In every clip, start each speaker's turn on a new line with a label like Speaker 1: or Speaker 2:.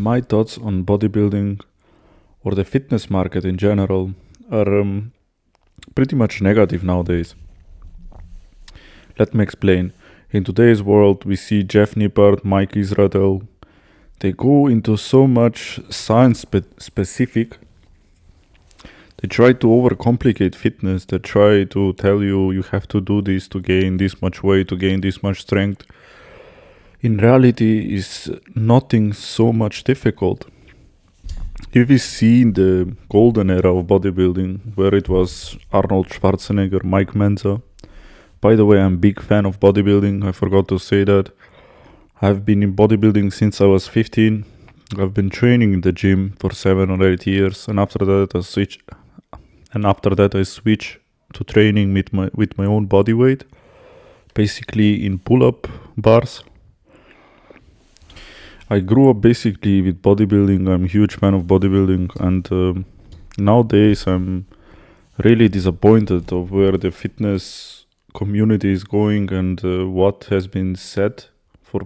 Speaker 1: My thoughts on bodybuilding or the fitness market in general are pretty much negative nowadays. Let me explain. In today's world, we see Jeff Nippard, Mike Israel. They go into so much science specific. They try to overcomplicate fitness. They try to tell you have to do this to gain this much weight, to gain this much strength. In reality, is nothing so much difficult. If we see the golden era of bodybuilding, where it was Arnold Schwarzenegger, Mike Menza. By the way, I'm a big fan of bodybuilding. I forgot to say that. I've been in bodybuilding since I was 15. I've been training in the gym for 7 or 8 years, and after that I switched to training with my own body weight, basically in pull-up bars. I grew up basically with bodybuilding. I'm a huge fan of bodybuilding, and nowadays I'm really disappointed of where the fitness community is going and what has been said for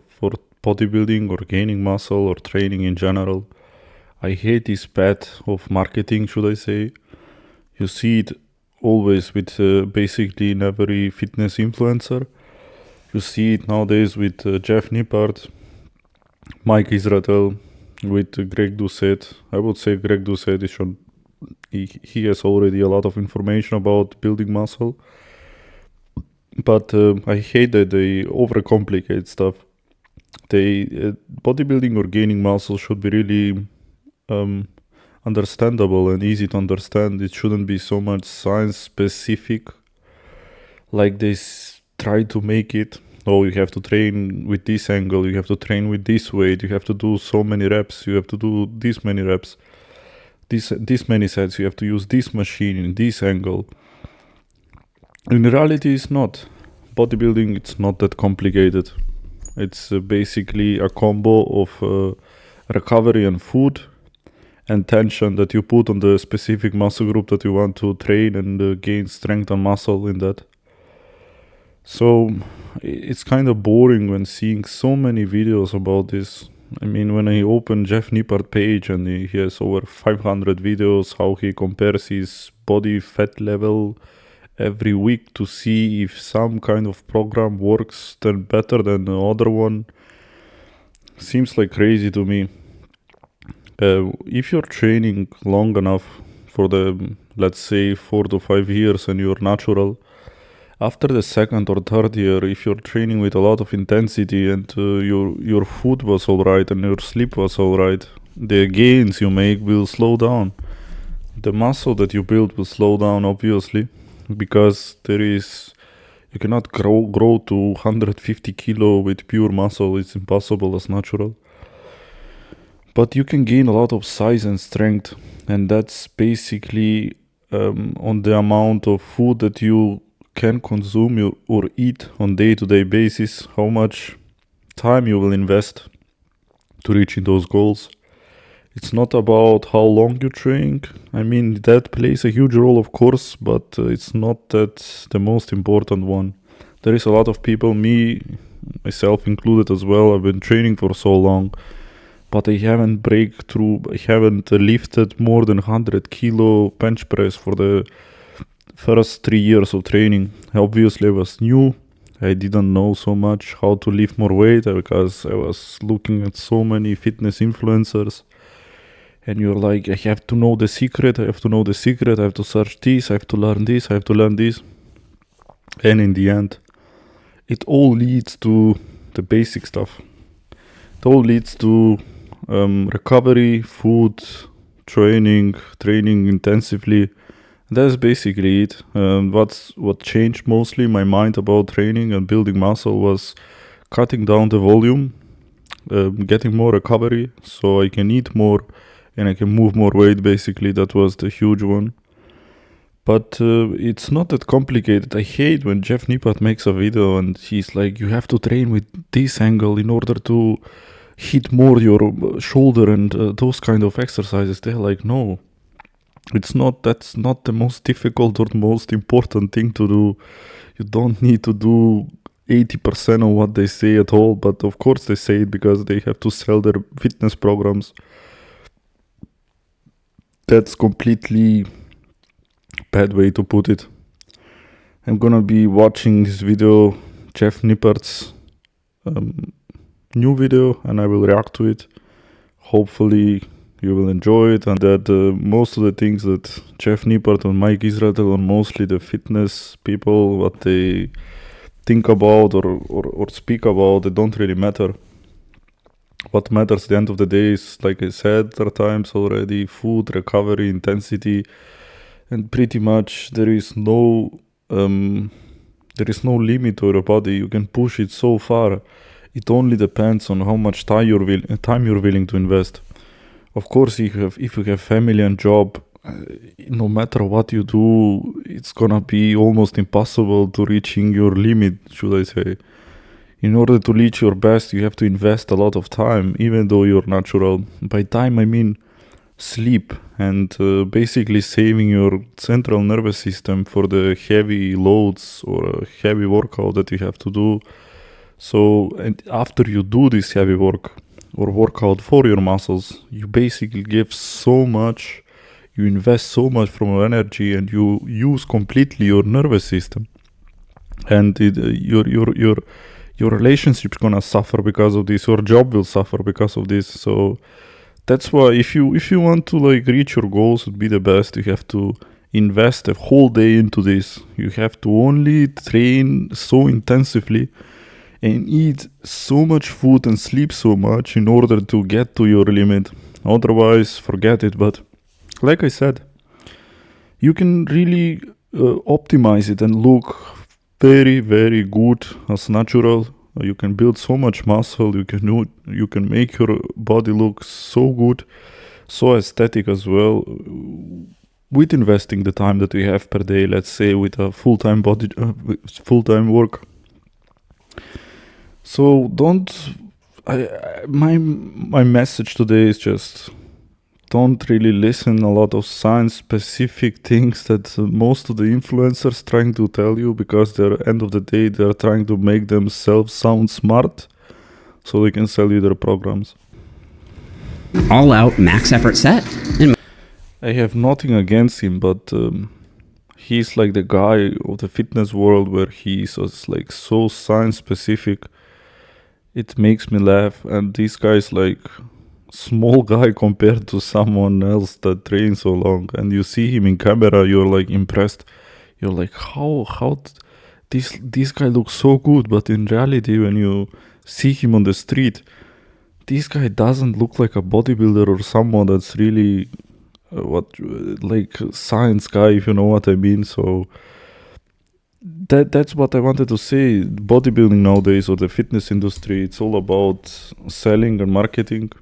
Speaker 1: bodybuilding or gaining muscle or training in general. I hate this path of marketing, should I say. You see it always with basically in every fitness influencer. You see it nowadays with Jeff Nippard, Mike Israel, with Greg Doucette. I would say Greg Doucette he has already a lot of information about building muscle. But I hate that they overcomplicate stuff. Bodybuilding or gaining muscle should be really understandable and easy to understand. It shouldn't be so much science specific like they try to make it. Oh, you have to train with this angle, you have to train with this weight, you have to do so many reps, you have to do this many reps, this many sets, you have to use this machine in this angle. In reality, it's not. Bodybuilding, it's not that complicated. It's basically a combo of recovery and food and tension that you put on the specific muscle group that you want to train and gain strength and muscle in that. So it's kind of boring when seeing so many videos about this. I mean, when I open Jeff Nippard page and he has over 500 videos how he compares his body fat level every week to see if some kind of program works better than the other one, seems like crazy to me. If you're training long enough for the, let's say, 4 to 5 years and you're natural, after the second or third year, if you're training with a lot of intensity and your food was alright and your sleep was alright, the gains you make will slow down. The muscle that you build will slow down, obviously, because you cannot grow to 150 kilo with pure muscle. It's impossible as natural. But you can gain a lot of size and strength, and that's basically on the amount of food that you can consume or eat on day-to-day basis, how much time you will invest to reaching those goals. It's not about how long you train. I mean, that plays a huge role, of course, but it's not that the most important one. There is a lot of people, myself included as well, I've been training for so long, but I haven't lifted more than 100 kilo bench press for the first 3 years of training. Obviously I was new. I didn't know so much how to lift more weight because I was looking at so many fitness influencers. And you're like, I have to know the secret, I have to search this, I have to learn this, I have to learn this. And in the end, it all leads to the basic stuff. It all leads to recovery, food, training intensively. That's basically it. What changed mostly my mind about training and building muscle was cutting down the volume, getting more recovery so I can eat more and I can move more weight. Basically, that was the huge one. But it's not that complicated. I hate when Jeff Nippard makes a video and he's like, you have to train with this angle in order to hit more your shoulder and those kind of exercises. They're like, no. That's not the most difficult or most important thing to do. You don't need to do 80% of what they say at all, but of course they say it because they have to sell their fitness programs. That's completely bad way to put it. I'm gonna be watching this video, Jeff Nippert's new video, and I will react to it. Hopefully you will enjoy it, and that most of the things that Jeff Nippert and Mike Israel are mostly the fitness people, what they think about or speak about, they don't really matter. What matters at the end of the day is, like I said there are times already, food, recovery, intensity, and pretty much there is no limit to your body. You can push it so far. It only depends on how much time you're willing to invest. Of course, if you have family and job, no matter what you do, it's gonna be almost impossible to reaching your limit, should I say. In order to reach your best, you have to invest a lot of time, even though you're natural. By time, I mean sleep and basically saving your central nervous system for the heavy loads or a heavy workout that you have to do. So, and after you do this heavy work or workout for your muscles, you basically give so much, you invest so much from your energy, and you use completely your nervous system. And your relationship's gonna suffer because of this. Your job will suffer because of this. So that's why if you want to like reach your goals, be the best, you have to invest a whole day into this. You have to only train so intensively and eat so much food and sleep so much in order to get to your limit. Otherwise, forget it. But like I said, you can really optimize it and look very, very good as natural. You can build so much muscle. You can make your body look so good, so aesthetic as well, with investing the time that we have per day. Let's say with a full-time full-time work. So my message today is just don't really listen a lot of science specific things that most of the influencers trying to tell you, because they're end of the day they're trying to make themselves sound smart so they can sell you their programs.
Speaker 2: All out max effort set.
Speaker 1: I have nothing against him, but he's like the guy of the fitness world where he's like so science specific. It makes me laugh, and this guy's like small guy compared to someone else that trains so long, and you see him in camera, you're like impressed. You're like, how this guy looks so good, but in reality when you see him on the street, this guy doesn't look like a bodybuilder or someone that's really like science guy, if you know what I mean. So that's what I wanted to say. Bodybuilding nowadays, or the fitness industry, it's all about selling and marketing,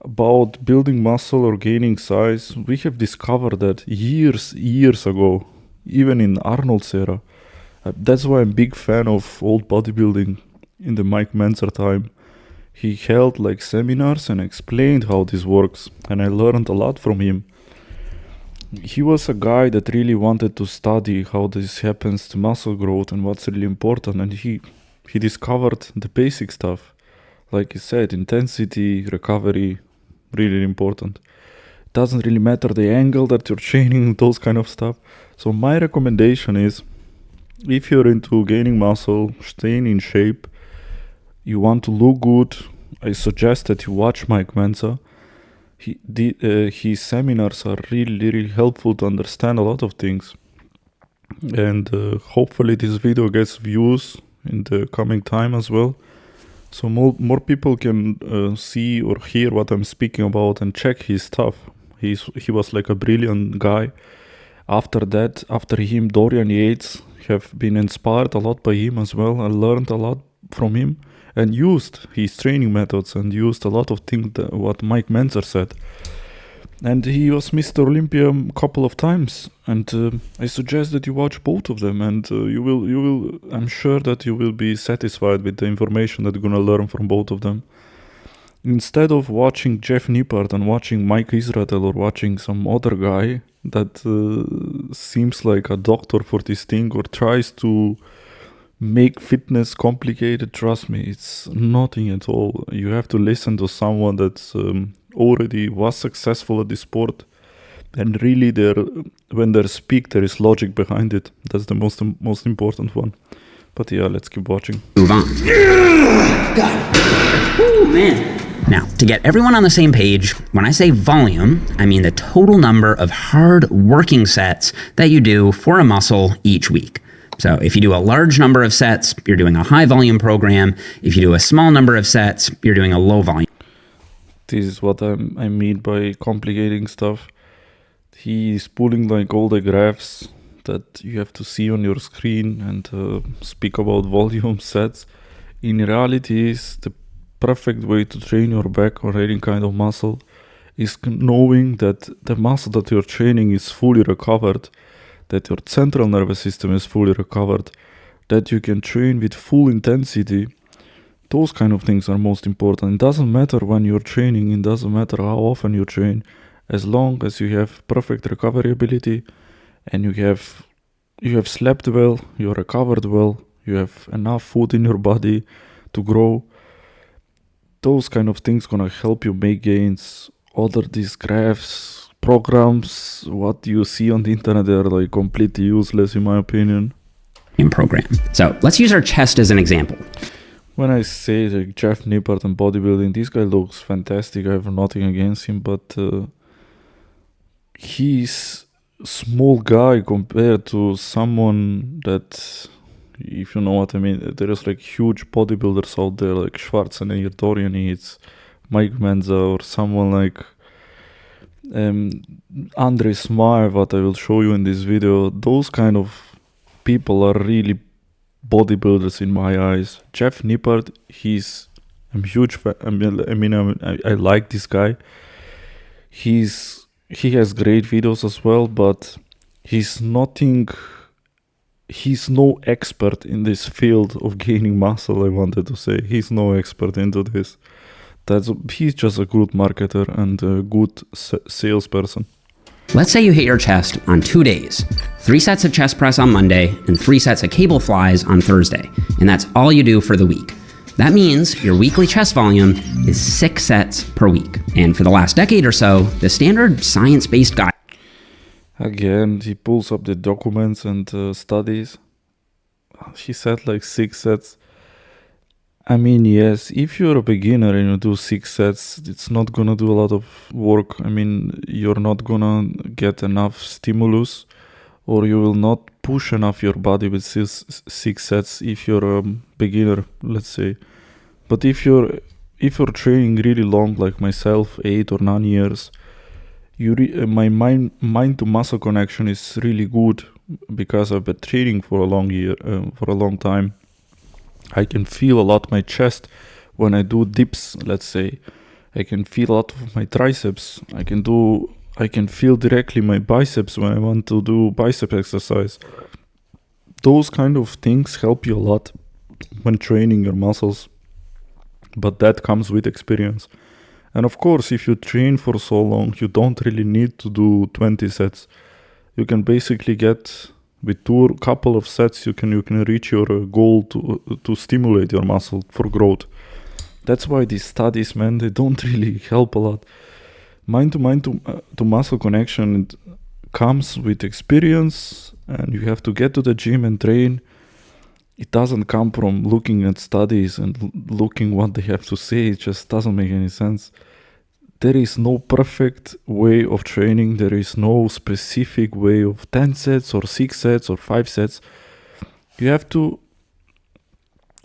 Speaker 1: about building muscle or gaining size. We have discovered that years ago, even in Arnold's era. That's why I'm a big fan of old bodybuilding in the Mike Menzer time. He held like seminars and explained how this works, and I learned a lot from him. He was a guy that really wanted to study how this happens to muscle growth and what's really important, and he discovered the basic stuff. Like he said, intensity, recovery, really important. Doesn't really matter the angle that you're training, those kind of stuff. So my recommendation is, if you're into gaining muscle, staying in shape, you want to look good, I suggest that you watch Mike Menza. His seminars are really helpful to understand a lot of things. And hopefully this video gets views in the coming time as well. So more people can see or hear what I'm speaking about and check his stuff. He was like a brilliant guy. After that, after him, Dorian Yates have been inspired a lot by him as well. I learned a lot from him and used his training methods and used a lot of things what Mike Menzer said. And he was Mr. Olympia a couple of times, and I suggest that you watch both of them, and you will. I'm sure that you will be satisfied with the information that you're gonna learn from both of them. Instead of watching Jeff Nippert and watching Mike Israel or watching some other guy that seems like a doctor for this thing or tries to make fitness complicated. Trust me, it's nothing at all. You have to listen to someone that's already was successful at this sport, and really when they speak, there is logic behind it. That's the most important one. But yeah, let's keep watching.
Speaker 2: Move on. Got it. Oh, man. Now, to get everyone on the same page, when I say volume, I mean the total number of hard working sets that you do for a muscle each week. So if you do a large number of sets, you're doing a high volume program. If you do a small number of sets, you're doing a low volume.
Speaker 1: This is what I mean by complicating stuff. He's pulling like all the graphs that you have to see on your screen and speak about volume sets. In reality, is the perfect way to train your back or any kind of muscle is knowing that the muscle that you're training is fully recovered, that your central nervous system is fully recovered, that you can train with full intensity. Those kind of things are most important. It doesn't matter when you're training, it doesn't matter how often you train, as long as you have perfect recovery ability and you have slept well, you're recovered well, you have enough food in your body to grow. Those kind of things gonna help you make gains. Other these graphs, programs, what you see on the internet, they're like completely useless in my opinion.
Speaker 2: Program. So let's use our chest as an example.
Speaker 1: When I say like Jeff Nippard and bodybuilding, this guy looks fantastic. I have nothing against him, but he's small guy compared to someone that, if you know what I mean, there is like huge bodybuilders out there like Schwarzenegger, Dorian Yates, Mike Menza, or someone like Andre Smile, what I will show you in this video. Those kind of people are really bodybuilders in my eyes. Jeff Nippard, I'm huge fan. I like this guy. He has great videos as well, but he's no expert in this field of gaining muscle. I wanted to say he's no expert into this. He's just a good marketer and a good salesperson.
Speaker 2: Let's say you hit your chest on 2 days, 3 sets of chest press on Monday and 3 sets of cable flies on Thursday, and that's all you do for the week. That means your weekly chest volume is 6 sets per week. And for the last decade or so, the standard science-based guide.
Speaker 1: Again, he pulls up the documents and studies. He said like 6 sets. I mean, yes, if you're a beginner and you do 6 sets, it's not gonna do a lot of work. I mean, you're not gonna get enough stimulus, or you will not push enough your body with 6 sets if you're a beginner, let's say. But if you're training really long, like myself, 8 or 9 years, my mind to muscle connection is really good because I've been training for a long time. I can feel a lot my chest when I do dips, let's say. I can feel a lot of my triceps. I can feel directly my biceps when I want to do bicep exercise. Those kind of things help you a lot when training your muscles. But that comes with experience. And of course, if you train for so long, you don't really need to do 20 sets. You can basically get, with couple of sets, you can reach your goal to stimulate your muscle for growth. That's why these studies, man, they don't really help a lot. Mind to muscle connection, it comes with experience, and you have to get to the gym and train. It doesn't come from looking at studies and looking what they have to say. It just doesn't make any sense. There is no perfect way of training. There is no specific way of 10 sets or 6 sets or 5 sets. You have to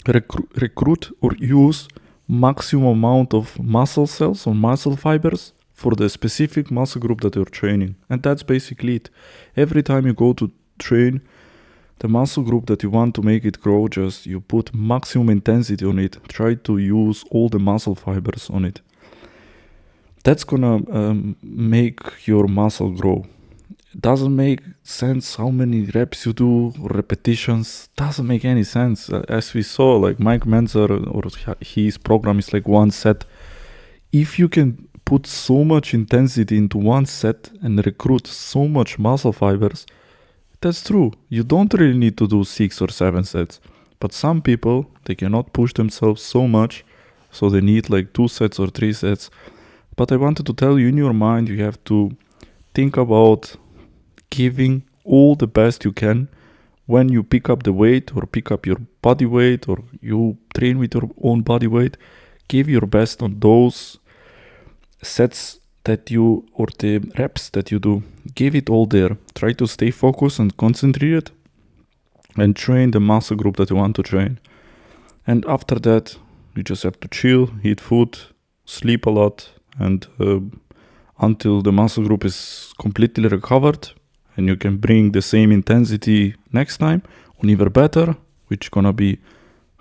Speaker 1: recruit or use maximum amount of muscle cells or muscle fibers for the specific muscle group that you're training. And that's basically it. Every time you go to train the muscle group that you want to make it grow, just you put maximum intensity on it. Try to use all the muscle fibers on it. That's gonna make your muscle grow. It doesn't make sense how many reps you do or repetitions. Doesn't make any sense. As we saw, like Mike Menzer or his program is like 1 set. If you can put so much intensity into 1 set and recruit so much muscle fibers, that's true. You don't really need to do 6 or 7 sets. But some people, they cannot push themselves so much, so they need like 2 sets or 3 sets. But I wanted to tell you, in your mind, you have to think about giving all the best you can when you pick up the weight or pick up your body weight or you train with your own body weight. Give your best on those sets that you, or the reps that you do. Give it all there. Try to stay focused and concentrated and train the muscle group that you want to train. And after that, you just have to chill, eat food, sleep a lot, and until the muscle group is completely recovered and you can bring the same intensity next time, or even better, which gonna be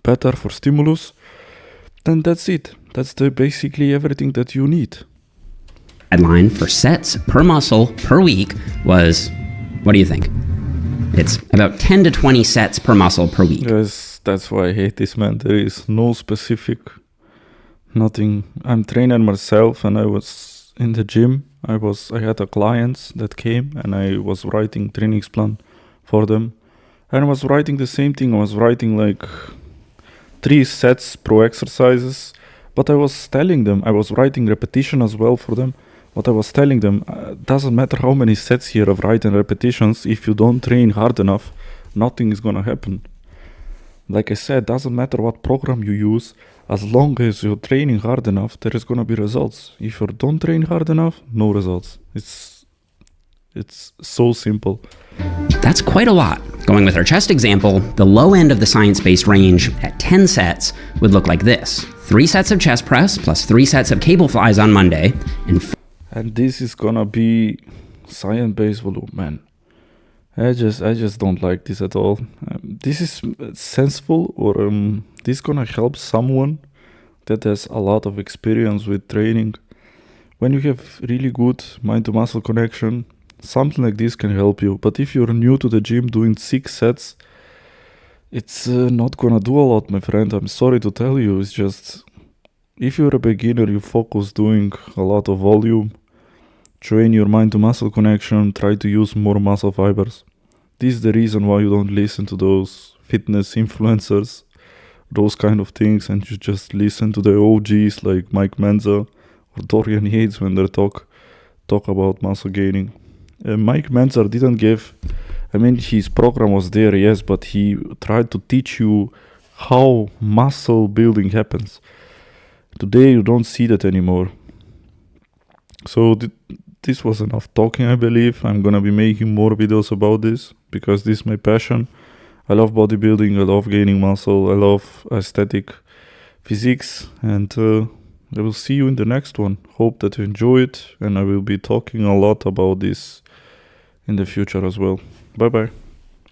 Speaker 1: better for stimulus, then that's it. That's basically everything that you need.
Speaker 2: Guideline for sets per muscle per week was, what do you think? It's about 10 to 20 sets per muscle per week.
Speaker 1: Yes, that's why I hate this, man. There is no specific, nothing. I'm trainer myself, and I was in the gym. I had a clients that came, and I was writing trainings plan for them. And I was writing the same thing. I was writing like 3 sets pro exercises, but I was telling them, I was writing repetition as well for them. What I was telling them, doesn't matter how many sets here of writing repetitions, if you don't train hard enough, nothing is gonna happen. Like I said, doesn't matter what program you use, as long as you're training hard enough, there is gonna be results. If you don't train hard enough, no results. It's so simple.
Speaker 2: That's quite a lot. Going with our chest example, the low end of the science-based range at 10 sets would look like this. 3 sets of chest press plus 3 sets of cable flies on Monday,
Speaker 1: and this is gonna be science-based volume, man. I just don't like this at all. This is sensible, or this gonna help someone that has a lot of experience with training. When you have really good mind-to-muscle connection, something like this can help you. But if you're new to the gym doing 6 sets, it's not gonna do a lot, my friend. I'm sorry to tell you. It's just, if you're a beginner, you focus doing a lot of volume, train your mind-to-muscle connection, try to use more muscle fibers. This is the reason why you don't listen to those fitness influencers, those kind of things, and you just listen to the OGs like Mike Menza or Dorian Yates when they talk about muscle gaining. Mike Menza didn't give, his program was there, yes, but he tried to teach you how muscle building happens. Today you don't see that anymore. So this was enough talking, I believe. I'm gonna be making more videos about this because this is my passion. I love bodybuilding, I love gaining muscle, I love aesthetic physiques, and I will see you in the next one. Hope that you enjoy it, and I will be talking a lot about this in the future as well. Bye bye.